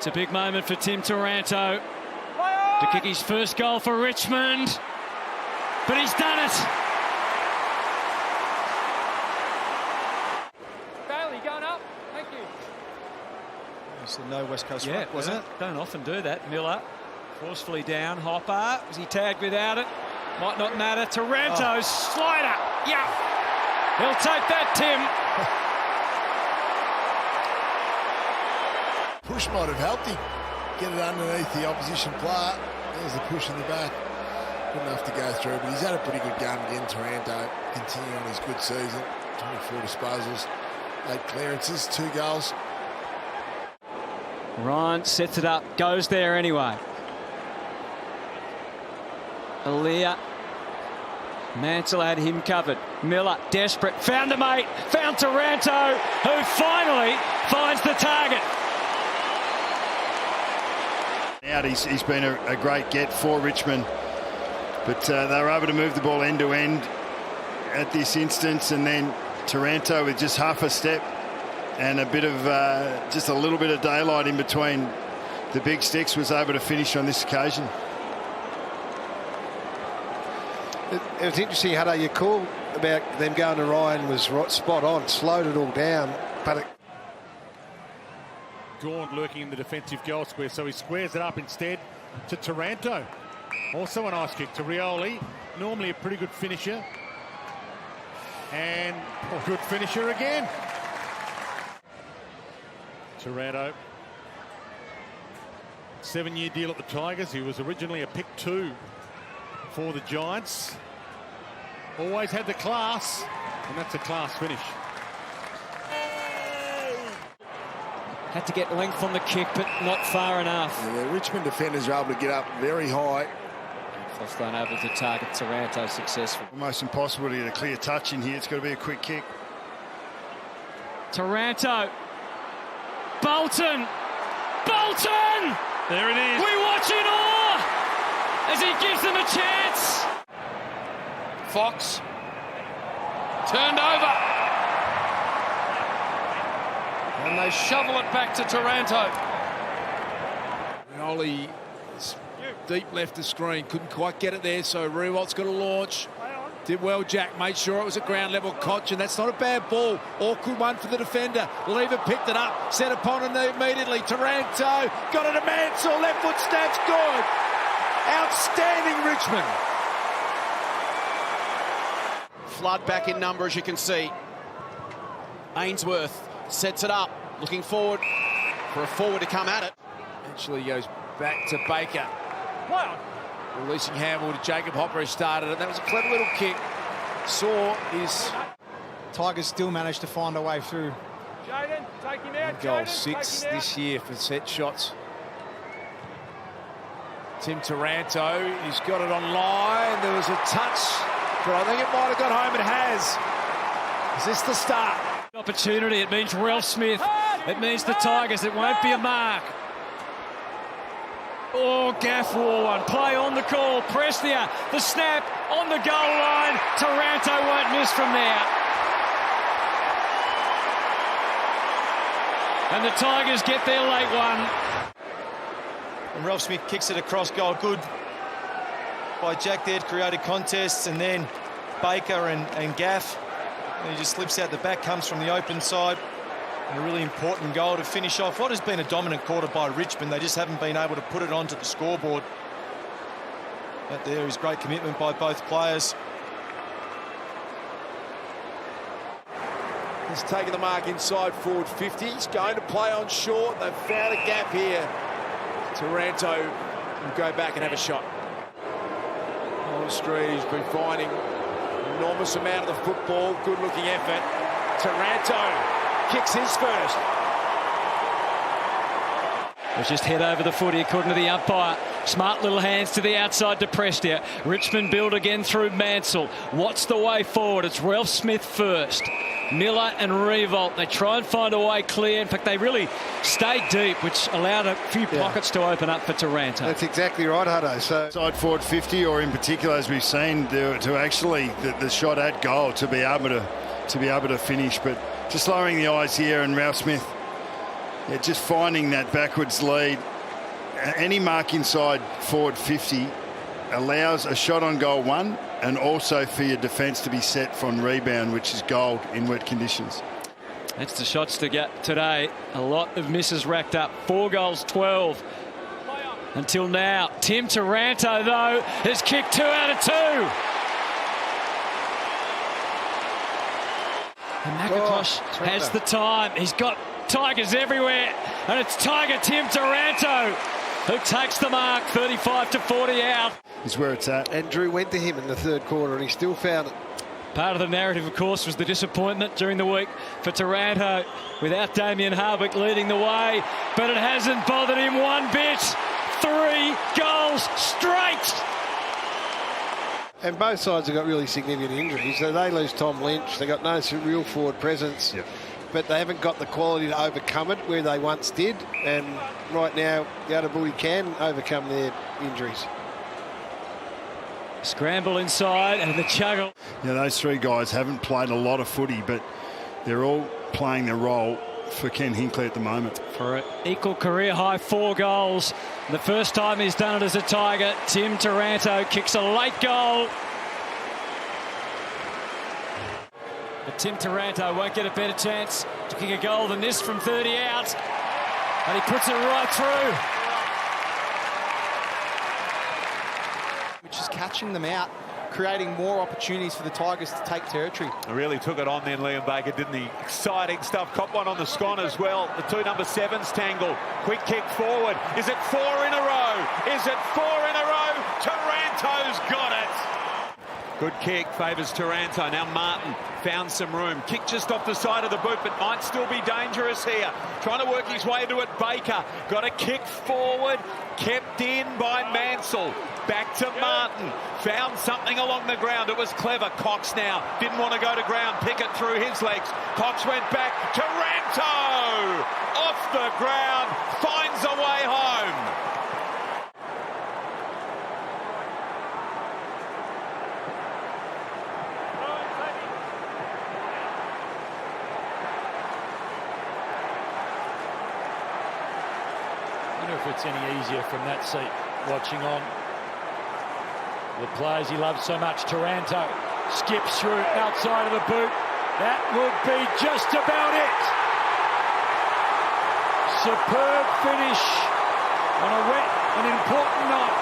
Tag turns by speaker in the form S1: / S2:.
S1: It's a big moment for Tim Taranto to kick his first goal for Richmond, but he's done it.
S2: Bailey going up. Thank you.
S3: It's the no West Coast ruck, wasn't it?
S1: Don't often do that. Miller forcefully down. Hopper. Was he tagged without it? Might not matter. Taranto slider. Yeah. He'll take that, Tim.
S4: Push might have helped him get it underneath the opposition player. There's the push in the back. Good enough to go through, but he's had a pretty good game again, Taranto. Continuing on his good season. 24 disposals, 8 clearances, 2 goals.
S1: Ryan sets it up, goes there anyway. Aaliyah. Mansell had him covered. Miller, desperate, found a mate, found Taranto, who finally finds the target.
S5: He's been a great get for Richmond, but they were able to move the ball end to end at this instance, and then Taranto with just half a step and a bit of just a little bit of daylight in between the big sticks was able to finish on this occasion.
S3: It was interesting, Hutto, your call about them going to Ryan was spot on, slowed it all down, but it...
S6: Gaunt lurking in the defensive goal square, so he squares it up instead to Taranto. Also a nice kick to Rioli, normally a pretty good finisher. And a good finisher again. Taranto. 7-year deal at the Tigers. He was originally a pick 2 for the Giants. Always had the class, and that's a class finish.
S1: Had to get length on the kick, but not far enough.
S4: Yeah, the Richmond defenders are able to get up very high.
S1: Fosthorn able to target Taranto successful.
S5: Almost impossible to get a clear touch in here. It's got to be a quick kick.
S1: Taranto. Bolton. Bolton!
S6: There it is.
S1: We watch in awe as he gives them a chance.
S2: Fox. Turned over. And they shovel it back to Taranto.
S7: Rioli deep left the screen, couldn't quite get it there, so Rewalt's got to launch. Did well, Jack, made sure it was a ground level Koch, and that's not a bad ball. Awkward one for the defender. Lever picked it up, set upon it immediately. Taranto got it to Mansell, left foot snaps, good. Outstanding Richmond.
S8: Flood back in number, as you can see. Ainsworth sets it up, looking forward for a forward to come at it.
S7: Eventually goes back to Baker. Wow. Releasing Hamill to Jacob Hopper, who started it. That was a clever little kick. Saw his...
S3: Tigers still managed to find a way through.
S2: Jaden, take him out.
S7: Goal
S2: Jaden,
S7: 6
S2: take him out.
S7: this year for set shots. Tim Taranto, he's got it on line. There was a touch, but I think it might have got home. It has. Is this the start?
S1: Opportunity. It means Ralph Smith. It means the Tigers. It won't be a mark. Oh, Gaff wore one. Play on the call. Prestia, the snap on the goal line. Taranto won't miss from there. And the Tigers get their late one.
S3: And Ralph Smith kicks it across goal. Good by Jack there to create a contest, and then Baker and Gaff. And he just slips out the back, comes from the open side. And a really important goal to finish off what has been a dominant quarter by Richmond. They just haven't been able to put it onto the scoreboard. But there is great commitment by both players.
S7: He's taking the mark inside forward 50. He's going to play on short. They've found a gap here. Taranto will go back and have a shot. On the street, he's been finding an enormous amount of the football. Good-looking effort. Taranto kicks his first.
S1: It was just head over the footy according to the umpire. Smart little hands to the outside to Prestia. Richmond build again through Mansell. What's the way forward? It's Ralph Smith first. Miller and Revolt. They try and find a way clear. In fact, they really stayed deep, which allowed a few pockets to open up for Taranto.
S3: That's exactly right, Hutto. So
S5: Side forward 50, or in particular, as we've seen, to actually the shot at goal to be able to finish, but just lowering the eyes here, and Ralph Smith Yeah, just finding that backwards lead. Any mark inside forward 50 allows a shot on goal 1 and also for your defence to be set from rebound, which is gold in wet conditions.
S1: That's the shots to get today. A lot of misses racked up. 4 goals, 12 until now. Tim Taranto, though, has kicked 2 out of 2. And McIntosh has the time. He's got Tigers everywhere. And it's Tiger Tim Taranto who takes the mark. 35-40 out.
S5: Is where it's at.
S9: And Drew went to him in the third quarter and he still found it.
S1: Part of the narrative, of course, was the disappointment during the week for Taranto without Damien Hardwick leading the way. But it hasn't bothered him one bit. 3 goals straight.
S9: And both sides have got really significant injuries. So they lose Tom Lynch. They've got no real forward presence.
S5: Yep.
S9: But they haven't got the quality to overcome it where they once did. And right now, Yardabooty can overcome their injuries.
S1: Scramble inside and the chuggle.
S5: Yeah, those 3 guys haven't played a lot of footy, but they're all playing their role for Ken Hinckley at the moment.
S1: For an equal career high 4 goals. The first time he's done it as a Tiger. Tim Taranto kicks a late goal. But Tim Taranto won't get a better chance to kick a goal than this from 30 out. And he puts it right through.
S8: Which is catching them out, creating more opportunities for the Tigers to take territory.
S10: Really took it on then, Liam Baker, didn't he? Exciting stuff. Cop one on the scon as well. The 2 number 7s tangle. Quick kick forward. Is it 4 in a row? Is it 4 in a row? Taranto's got it. Good kick, favours Taranto. Now Martin found some room. Kick just off the side of the boot, but might still be dangerous here. Trying to work his way into it, Baker. Got a kick forward. Kept in by Mansell. Back to Martin. Found something along the ground. It was clever. Cox now didn't want to go to ground. Pickett through his legs. Cox went back. Taranto off the ground. Finds a way home.
S11: I don't know if it's any easier from that seat watching on. The players he loves so much. Taranto skips through outside of the boot. That would be just about it. Superb finish on a wet and important night